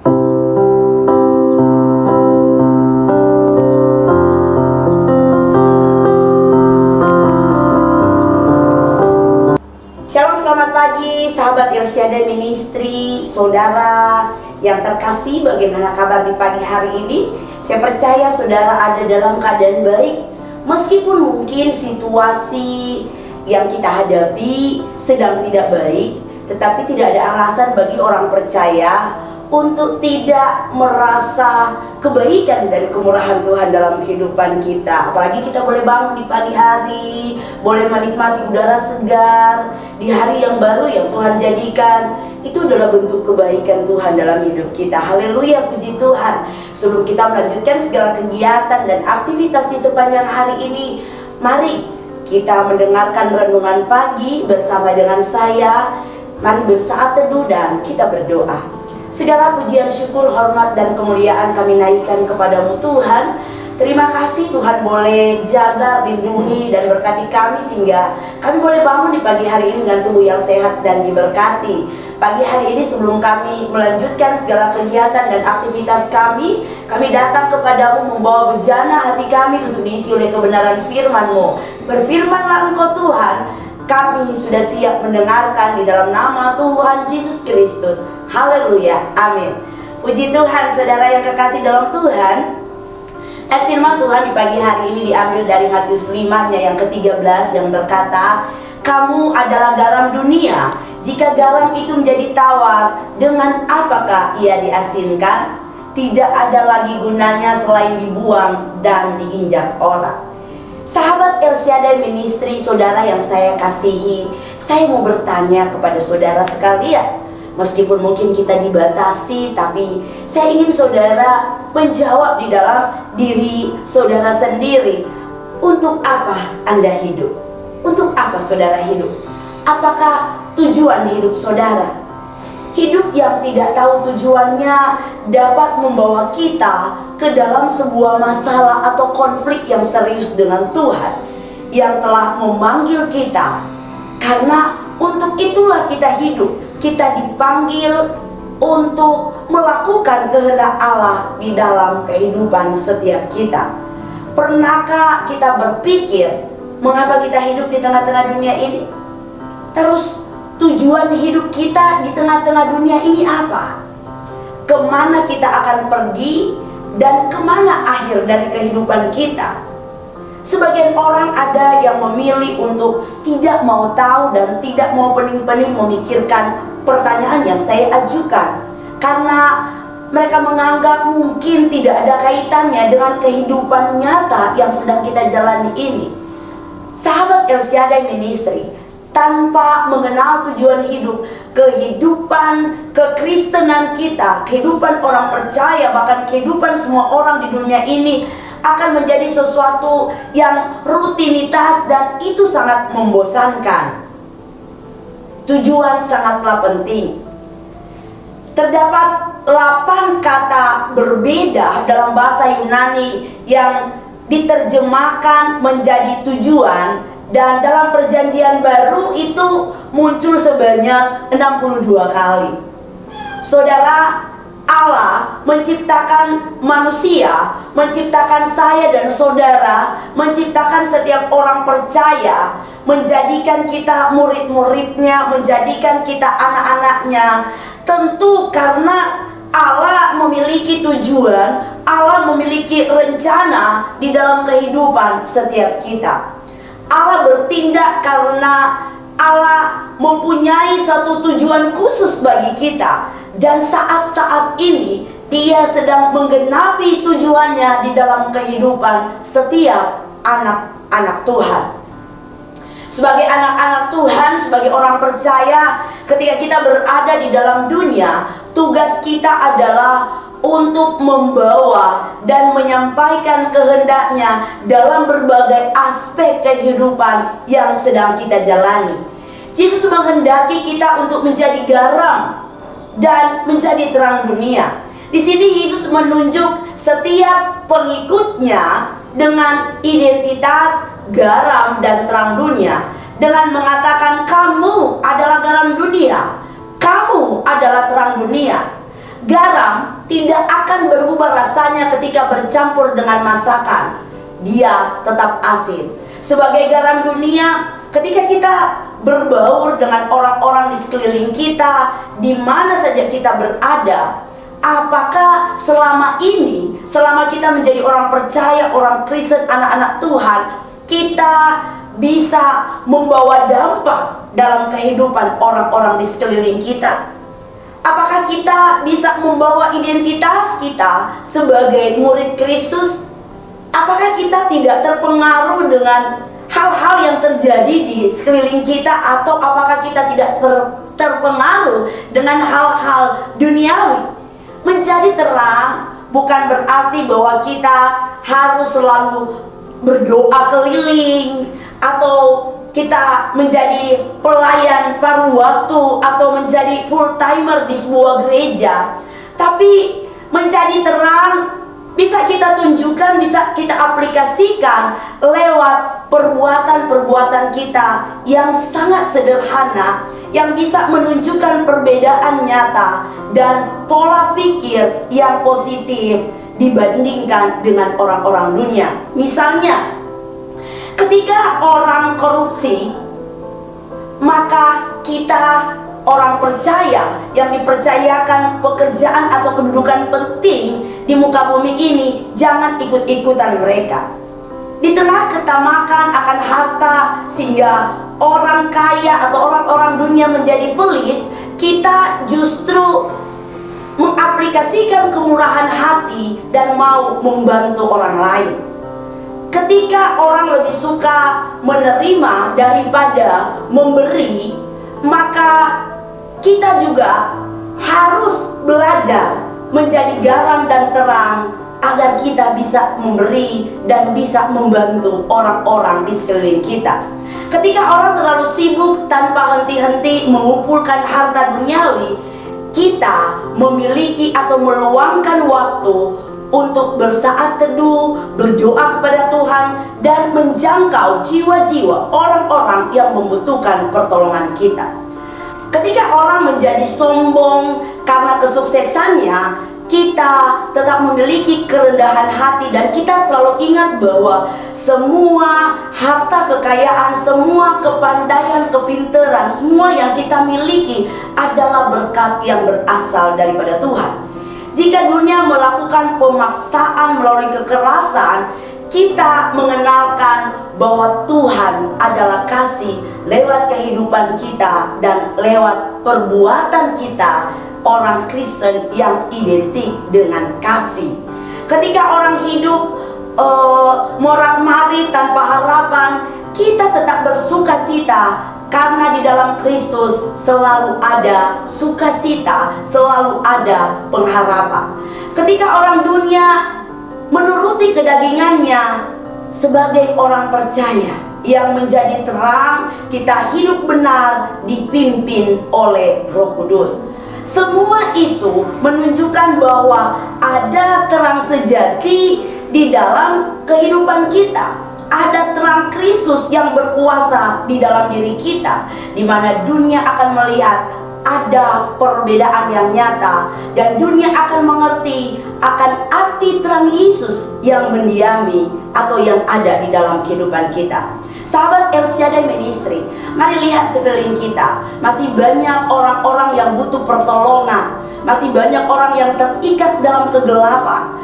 Shalom, selamat pagi sahabat El Shaddai Ministry, saudara yang terkasih. Bagaimana kabar di pagi hari ini? Saya percaya saudara ada dalam keadaan baik, meskipun mungkin situasi yang kita hadapi sedang tidak baik, tetapi tidak ada alasan bagi orang percaya untuk tidak merasa kebaikan dan kemurahan Tuhan dalam kehidupan kita. Apalagi kita boleh bangun di pagi hari, boleh menikmati udara segar di hari yang baru yang Tuhan jadikan. Itu adalah bentuk kebaikan Tuhan dalam hidup kita. Haleluya, puji Tuhan. Sebelum kita melanjutkan segala kegiatan dan aktivitas di sepanjang hari ini, mari kita mendengarkan renungan pagi bersama dengan saya. Mari bersaat teduh dan kita berdoa. Segala pujian, syukur, hormat, dan kemuliaan kami naikkan kepadamu Tuhan. Terima kasih Tuhan boleh jaga, lindungi, dan berkati kami sehingga kami boleh bangun di pagi hari ini dengan tubuh yang sehat dan diberkati. Pagi hari ini sebelum kami melanjutkan segala kegiatan dan aktivitas kami datang kepadamu membawa bejana hati kami untuk diisi oleh kebenaran firman-Mu. Berfirmanlah Engkau Tuhan, kami sudah siap mendengarkan di dalam nama Tuhan Yesus Kristus. Haleluya, amin. Puji Tuhan, saudara yang kekasih dalam Tuhan. Ayat firman Tuhan di pagi hari ini diambil dari Matius 5-nya yang ke-13 yang berkata, kamu adalah garam dunia. Jika garam itu menjadi tawar, dengan apakah ia diasinkan? Tidak ada lagi gunanya selain dibuang dan diinjak orang. Sahabat El Shaddai Ministry, saudara yang saya kasihi, saya mau bertanya kepada saudara sekalian. Meskipun mungkin kita dibatasi, tapi saya ingin saudara menjawab di dalam diri saudara sendiri. Untuk apa Anda hidup? Untuk apa saudara hidup? Apakah tujuan hidup saudara? Hidup yang tidak tahu tujuannya dapat membawa kita ke dalam sebuah masalah atau konflik yang serius dengan Tuhan yang telah memanggil kita. Karena untuk itulah kita hidup. Kita dipanggil untuk melakukan kehendak Allah di dalam kehidupan setiap kita. Pernahkah kita berpikir mengapa kita hidup di tengah-tengah dunia ini? Terus tujuan hidup kita di tengah-tengah dunia ini apa? Kemana kita akan pergi dan kemana akhir dari kehidupan kita? Sebagian orang ada yang memilih untuk tidak mau tahu dan tidak mau pening-pening memikirkan pertanyaan yang saya ajukan, karena mereka menganggap mungkin tidak ada kaitannya dengan kehidupan nyata yang sedang kita jalani ini. Sahabat El Shaddai Ministry, tanpa mengenal tujuan hidup, kehidupan kekristenan kita, kehidupan orang percaya, bahkan kehidupan semua orang di dunia ini akan menjadi sesuatu yang rutinitas dan itu sangat membosankan. Tujuan sangatlah penting. Terdapat 8 kata berbeda dalam bahasa Yunani yang diterjemahkan menjadi tujuan, dan dalam perjanjian baru itu muncul sebanyak 62 kali. Saudara, Allah menciptakan manusia, menciptakan saya dan saudara, menciptakan setiap orang percaya, menjadikan kita murid-muridnya, menjadikan kita anak-anaknya. Tentu karena Allah memiliki tujuan, Allah memiliki rencana di dalam kehidupan setiap kita. Allah bertindak karena Allah mempunyai satu tujuan khusus bagi kita. Dan saat-saat ini Dia sedang menggenapi tujuannya di dalam kehidupan setiap anak-anak Tuhan. Sebagai anak-anak Tuhan, sebagai orang percaya, ketika kita berada di dalam dunia, tugas kita adalah untuk membawa dan menyampaikan kehendaknya dalam berbagai aspek kehidupan yang sedang kita jalani. Yesus menghendaki kita untuk menjadi garam dan menjadi terang dunia. Di sini Yesus menunjuk setiap pengikutnya dengan identitas garam dan terang dunia, dengan mengatakan kamu adalah garam dunia, kamu adalah terang dunia. Garam tidak akan berubah rasanya ketika bercampur dengan masakan. Dia tetap asin. Sebagai garam dunia, ketika kita berbaur dengan orang-orang di sekeliling kita, di mana saja kita berada, apakah selama ini, selama kita menjadi orang percaya, orang Kristen, anak-anak Tuhan, kita bisa membawa dampak dalam kehidupan orang-orang di sekeliling kita? Apakah kita bisa membawa identitas kita sebagai murid Kristus? Apakah kita tidak terpengaruh dengan hal-hal yang terjadi di sekeliling kita, atau apakah kita tidak terpengaruh dengan hal-hal duniawi? Menjadi terang bukan berarti bahwa kita harus selalu berdoa keliling, atau kita menjadi pelayan paruh waktu, atau menjadi full timer di sebuah gereja. Tapi menjadi terang bisa kita tunjukkan, bisa kita aplikasikan lewat perbuatan-perbuatan kita yang sangat sederhana, yang bisa menunjukkan perbedaan nyata dan pola pikir yang positif dibandingkan dengan orang-orang dunia. Misalnya, ketika orang korupsi, maka kita orang percaya yang dipercayakan pekerjaan atau kedudukan penting di muka bumi ini, jangan ikut-ikutan mereka. Di tengah ketamakan akan harta sehingga orang kaya atau orang-orang dunia menjadi pelit, kita justru mengaplikasikan kemurahan hati dan mau membantu orang lain. Ketika orang lebih suka menerima daripada memberi, maka kita juga harus belajar menjadi garam dan terang agar kita bisa memberi dan bisa membantu orang-orang di sekeliling kita. Ketika orang terlalu sibuk tanpa henti-henti mengumpulkan harta duniawi, kita memiliki atau meluangkan waktu untuk bersaat teduh, berdoa kepada Tuhan, dan menjangkau jiwa-jiwa orang-orang yang membutuhkan pertolongan kita. Ketika orang menjadi sombong karena kesuksesannya, kita tetap memiliki kerendahan hati, dan kita selalu ingat bahwa semua harta kekayaan, semua kepandaian, kepintaran, semua yang kita miliki adalah berkat yang berasal daripada Tuhan. Jika dunia melakukan pemaksaan melalui kekerasan, kita mengenalkan bahwa Tuhan adalah kasih lewat kehidupan kita dan lewat perbuatan kita, orang Kristen yang identik dengan kasih. Ketika orang hidup morat-marit tanpa harapan, kita tetap bersuka cita, karena di dalam Kristus selalu ada sukacita, selalu ada pengharapan. Ketika orang dunia menuruti kedagingannya, sebagai orang percaya yang menjadi terang, kita hidup benar dipimpin oleh Roh Kudus. Semua itu menunjukkan bahwa ada terang sejati di dalam kehidupan kita. Ada terang Kristus yang berkuasa di dalam diri kita, di mana dunia akan melihat ada perbedaan yang nyata, dan dunia akan mengerti akan arti terang Yesus yang mendiami atau yang ada di dalam kehidupan kita. Sahabat El Shaddai Ministry, mari lihat sekeliling kita. Masih banyak orang-orang yang butuh pertolongan, masih banyak orang yang terikat dalam kegelapan.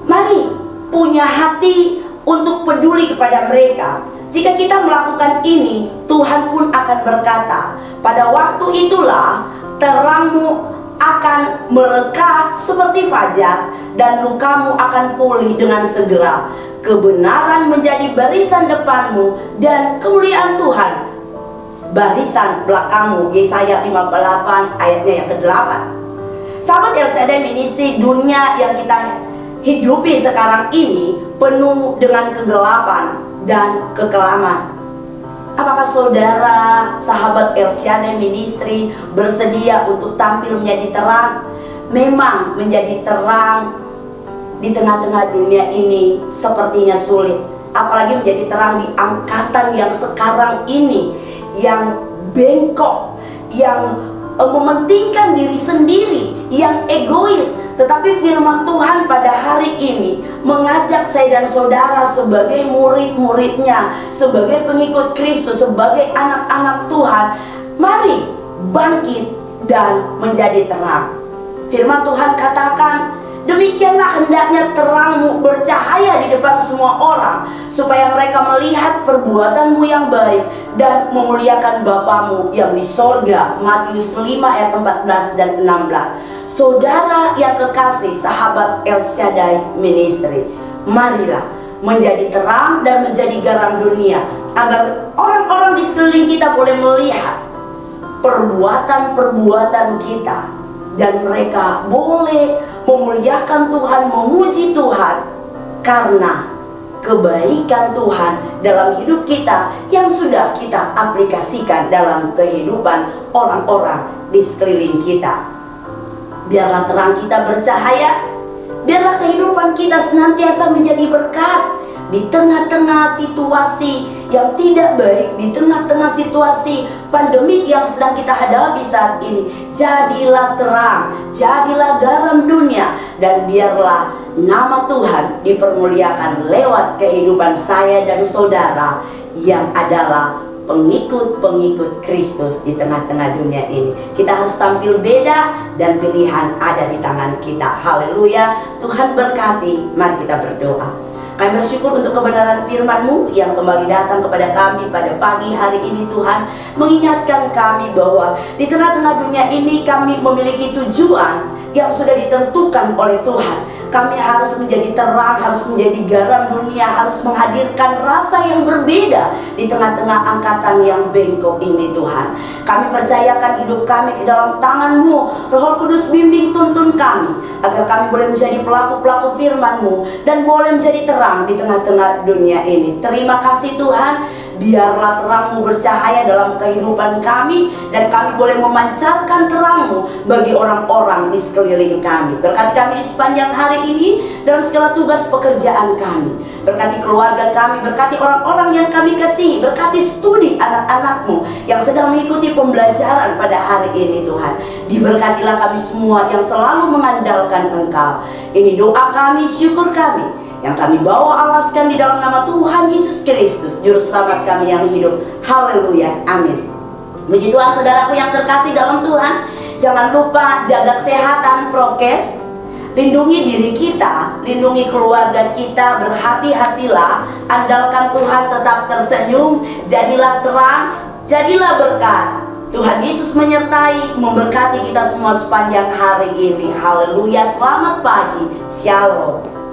Mari punya hati untuk peduli kepada mereka. Jika kita melakukan ini, Tuhan pun akan berkata, pada waktu itulah terangmu akan merekah seperti fajar, dan lukamu akan pulih dengan segera. Kebenaran menjadi barisan depanmu, dan kemuliaan Tuhan barisan belakangmu. Yesaya 58 ayatnya yang ke-8. Sahabat El Shaddai Ministry, dunia yang kita hidupi sekarang ini penuh dengan kegelapan dan kekelaman. Apakah saudara, sahabat El Shaddai Ministry, bersedia untuk tampil menjadi terang? Memang menjadi terang di tengah-tengah dunia ini sepertinya sulit, apalagi menjadi terang di angkatan yang sekarang ini, yang bengkok, yang mementingkan diri sendiri, yang egois. Tetapi firman Tuhan pada hari ini mengajak saya dan saudara sebagai murid-muridnya, sebagai pengikut Kristus, sebagai anak-anak Tuhan, mari bangkit dan menjadi terang. Firman Tuhan katakan, demikianlah hendaknya terangmu bercahaya di depan semua orang, supaya mereka melihat perbuatanmu yang baik dan memuliakan Bapamu yang di sorga. Matius 5 ayat 14 dan 16. Saudara yang kekasih, sahabat El Shaddai Ministry, marilah menjadi terang dan menjadi garam dunia, agar orang-orang di sekeliling kita boleh melihat perbuatan-perbuatan kita, dan mereka boleh memuliakan Tuhan, memuji Tuhan karena kebaikan Tuhan dalam hidup kita yang sudah kita aplikasikan dalam kehidupan orang-orang di sekeliling kita. Biarlah terang kita bercahaya, biarlah kehidupan kita senantiasa menjadi berkat di tengah-tengah situasi yang tidak baik, di tengah-tengah situasi pandemi yang sedang kita hadapi saat ini. Jadilah terang, jadilah garam dunia, dan biarlah nama Tuhan dipermuliakan lewat kehidupan saya dan saudara yang adalah pengikut-pengikut Kristus di tengah-tengah dunia ini. Kita harus tampil beda, dan pilihan ada di tangan kita. Haleluya. Tuhan berkati. Mari kita berdoa. Kami bersyukur untuk kebenaran firman-Mu yang kembali datang kepada kami pada pagi hari ini. Tuhan mengingatkan kami bahwa di tengah-tengah dunia ini kami memiliki tujuan yang sudah ditentukan oleh Tuhan. Kami harus menjadi terang, harus menjadi garam dunia, harus menghadirkan rasa yang berbeda di tengah-tengah angkatan yang bengkok ini. Tuhan, kami percayakan hidup kami ke dalam tangan-Mu. Roh Kudus bimbing tuntun kami, agar kami boleh menjadi pelaku-pelaku firman-Mu dan boleh menjadi terang di tengah-tengah dunia ini. Terima kasih Tuhan. Biarlah terang-Mu bercahaya dalam kehidupan kami, dan kami boleh memancarkan terang-Mu bagi orang-orang di sekeliling kami. Berkati kami di sepanjang hari ini dalam segala tugas pekerjaan kami. Berkati keluarga kami, berkati orang-orang yang kami kasihi, berkati studi anak-anak-Mu yang sedang mengikuti pembelajaran pada hari ini. Tuhan, diberkatilah kami semua yang selalu mengandalkan Engkau. Ini doa kami, syukur kami yang kami bawa alaskan di dalam nama Tuhan Yesus Kristus, Juru Selamat kami yang hidup. Haleluya, amin. Puji Tuhan, saudaraku yang terkasih dalam Tuhan. Jangan lupa jaga kesehatan, prokes, lindungi diri kita, lindungi keluarga kita, berhati-hatilah, andalkan Tuhan, tetap tersenyum, jadilah terang, jadilah berkat. Tuhan Yesus menyertai, memberkati kita semua sepanjang hari ini. Haleluya, selamat pagi, shalom.